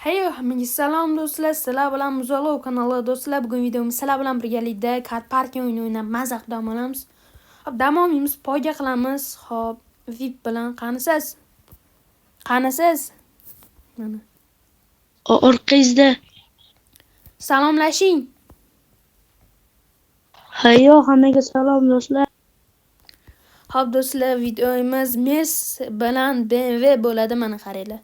Hey, hammaga salom do'stlar. Sizlar bilan Muzolov kanali do'stlar. Bugun videomiz sizlar bilan birgalikda car parking o'yini o'ynab maza qilib dam olamiz. Hop, dam olmaymiz, poyga qilamiz. Hop, VIP bilan qanisiz? Qanisiz? Mana. Orqangizda. Salomlashing. Hayyo, hammaga salom do'stlar. Hop do'stlar, videomiz Mercedes bilan BMW bo'ladi, mana qaranglar.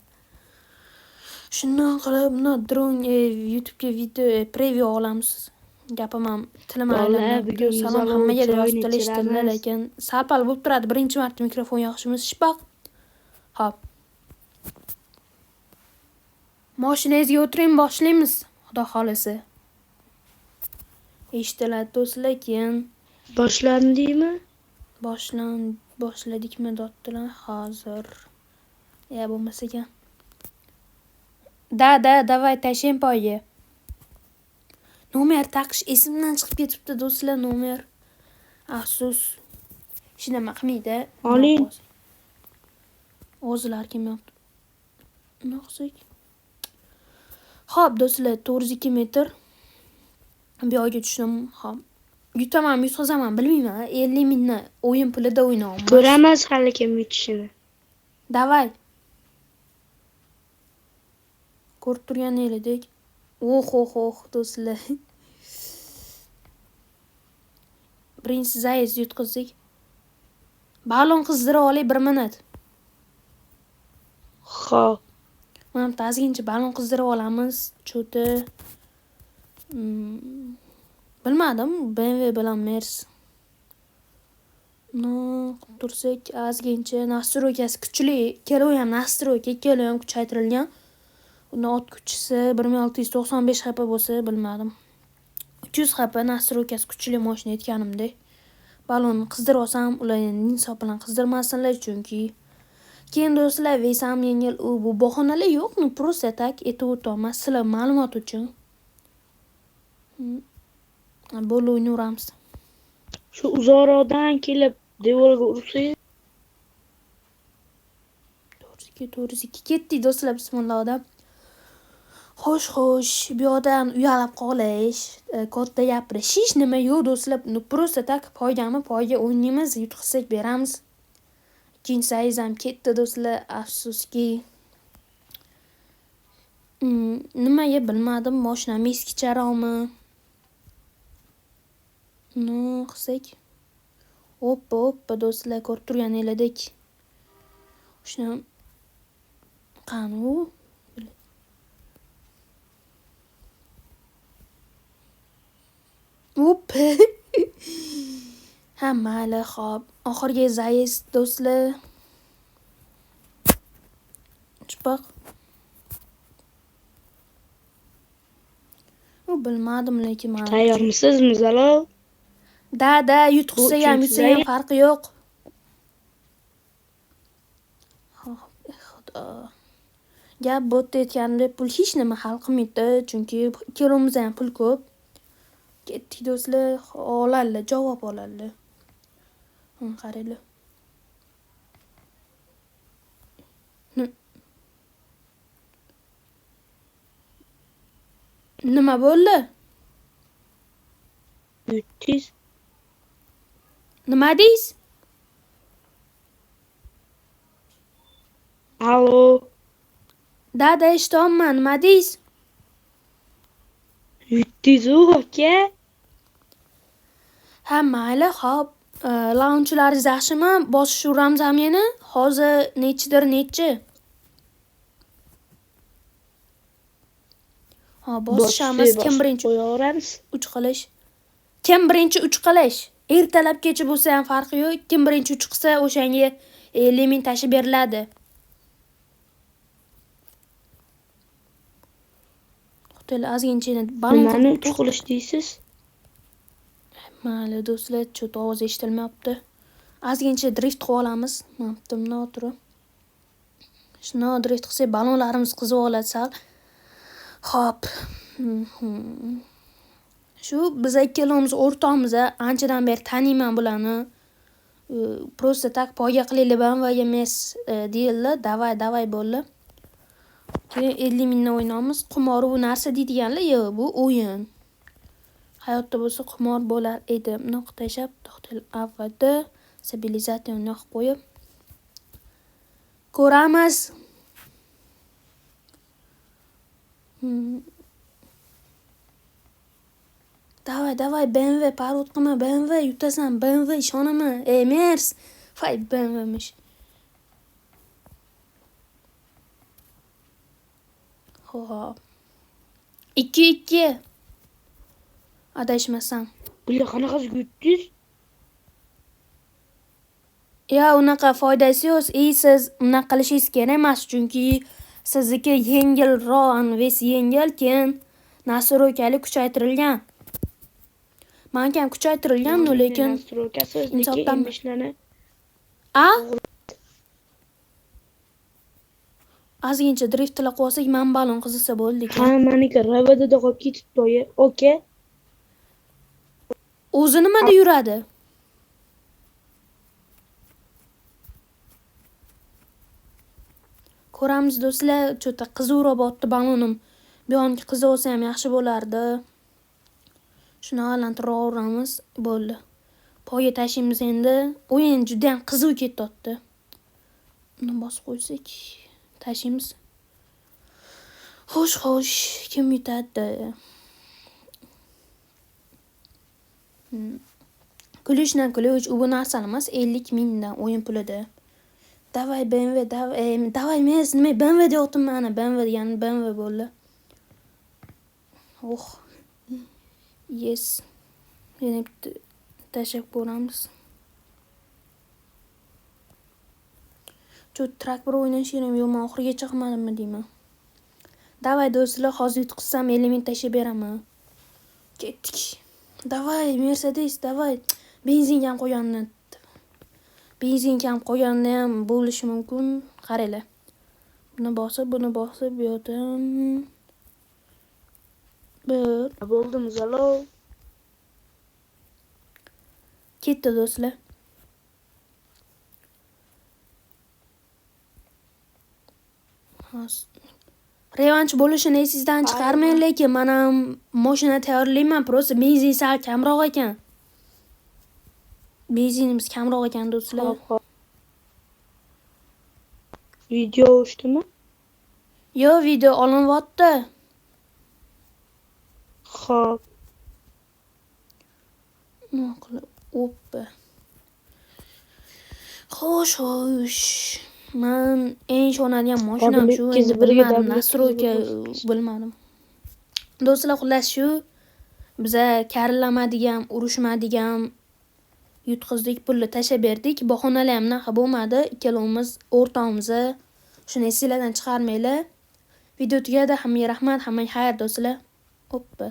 Shundan qilib, buni drone YouTube'ga video preview olamiz. Gapim ham tilim aylanadi. Salom hammaga deb yozib eshitdilar, lekin sal-pal bo'lib turadi. Birinchi marta mikrofon yoqishimiz shibaq. Hop. Mashinangizga o'tiring, boshlaymiz. Xudo xolisi. Eshitilar do'stlar, keyin Boshlandingmi? boshladikmi dotdilar hozir. Ya bo'lmasa ekan. Da, davay tashing poyga. Nomer taqish esimdan chiqib ketibdi do'stlar, nomer. Afsus. Hech nima qilmaydi. Oling. O'zlar kim yaptı? Noqsak. Hop do'stlar, 402 metr. Bu yo'lga tushdim. Hop. Yutaman, yutqazaman, bilmayman. 50 mingni o'yin pulida o'ynayman. Ko'ramiz hali kim yutishini. Davay. Ko'rib turgan edik. Oh do'stlar. Birinchi zayiz yutqizdik. Balon qizdirib olay 1 minut. Xo'p. Mana tazgincha balon qizdirib olamiz. Cho'ti. Bilmadim, BMW bilan Mercedes. No, tursak azgincha nastroykasi kuchli. Ikkalovi ham nastroyka, ikkalovi ham kuchaytirilgan. Uni ot kuchisi 1695 HP bo'lsa, bilmadim. 300 HP nastroykasi kuchli mashina aytganimdek. Balonni qizdirib olsam, ularning insof bilan qizdirmasinlar, chunki keyin do'stlar, Veysam yengil bu bahonalar yo'qmi? Просто так aytib o'taman sizlar ma'lumot uchun. Bo'l o'ynayveramiz. Shu uzoqroqdan kelib devorga ursangiz. 402 ketdik do'stlar, bismillah. Xo'sh, bu yoqdan uyalib qolish, katta gapirish hech nima yo'q do'stlar. Просто так poyga o'ynaymiz, yutqizsak beramiz. Ikkinchi sayiz ham ketdi do'stlar, afsuski. Nimaga bilmadim, mashinam eskicharoqmi? No, qilsak. Hoppa do'stlar, ko'rib turgan edik. Shuni qani Hoppa. Mayli, xo'p. Oxirgi zayiz do'stlar. Chiqaq. Bilmadim, lekin mana. Tayyormisiz, Muzolov? Da, yutqizsa ham, yutsa ham farqi yo'q. Xudo. Gap bo'tda aytganimdek, pul hech nima hal qilmaydi, chunki ikkalomizda ham pul ko'p. Ketdik do'stlar, oladilar, javob oladilar. Qaranglar. Nima bo'ldi? 300. Nima deysiz? Alo. Da, eshityapman. Nima deysiz? 300 aka. Mayli, xo'p. Launchlar yaxshimi? Bosishuramiz ham yana. Hozir nechi? Bosishamiz. Kim birinchi qo'yaveramiz? 3 qilish. Kim birinchi 3 qilish? Ertalabgacha bo'lsa ham farqi yo'q. Kim birinchi 3 qilsa, o'shanga 50 ming tashib beriladi. Hotel azgincha balon Nimani 3 qilish deysiz? Mayli do'stlar, cho't ovoz eshitilmayapti. Azgincha drift qilib olamiz. Ma'lumotni o'tirib. Shuni drift qilsak, balonlarimiz qizib oladi sal. Xo'p. Shu biz ikkalamiz o'rtamiz, anchadan beri taniyman bularni. Просто так poyga qilaylik bilan va emas deyildi. Davay bo'ldi. Keyin 50 mingdan o'ynaymiz. Qumor bu narsa deydiganlar, yo'q, bu o'yin. Hayotda bo'lsa qumor bo'lar edi. Bunaqa tashab, to'xtal avvalda stabilizatorni yoqib qo'yib ko'ramiz. Davay, BMW parod qilma, BMW yutasan, BMW ishonaman. Mers. Fay BMWmish. Xo'p. 2-2. Adashmasam. Bular qanaqasiga yutdingiz? Ya, unaqa foydasi yo'q. Siz unaqa qilishingiz kerak emas, chunki sizniki yengilroq, anves yengil, keyin nastroykali kuchaytirilgan. Menga ham kuchaytirilgan, lekin nastroykasi insofdan emishlarni ozgincha driftlar qo'ysak, men balon qizisa bo'ldi. ha, meniki RVDda qolib ketibdi. Oka. O'zi nimada yuradi? Ko'ramiz do'stlar, cho'ta qizuvroq botdi balonim. Bu yonki qizi olsa ham yaxshi bo'lardi. Shuni aylantiramiz, bo'ldi. Poyga tashiymiz endi. O'yin juda ham qiziv ketyapti. Uni bosib qo'ysak, tashiymiz. Xo'sh, kim yutadi? Kulishdan kulish, u bu narsa emas, 50 mingdan o'yin pulida. Davay BMW, davay men nima BMW deyaptim mana, BMW degani BMW bo'ldi. Yes. Yana bitta tashab ko'ramiz. Traktor o'ynashim yo'q, men oxirigacha qilmadimmi deyman. Davay do'stlar, hozir yutqizsam 50 ming tashab beraman. Ketdik. Davay Mercedes, davay. Benzin ham qo'ygandan. Benzin ham qo'yganda ham bo'lishi mumkin. Qaranglar. Buni bosib, bu yerdan bo'ldimi zalov? Ketdi do'stlar. Revanch bo'lishini esingizdan chiqarmang, lekin men ham mashina tayyorlayman, prosta benzin sal kamroq ekan. Benzinimiz kamroq ekan do'stlar. Video o'shdimi? Yo'q, video olinyapti. Xo'p. Oppa. Xo'sh. Men eng ishonadigan mashinam shu. Endi bilmadim, nastroyka bilmadim. Do'stlar, xullas shu. Biza karilamadigan, urushmadigan yutqizdik, pulni tashab berdik. Bahonalar ham naqa bo'lmadi. Ikkalamiz o'rtamizda. Shuni esingizdan chiqarmanglar. Video tugadi. Hammaga rahmat, hammaga xayr do'stlar. Oppa.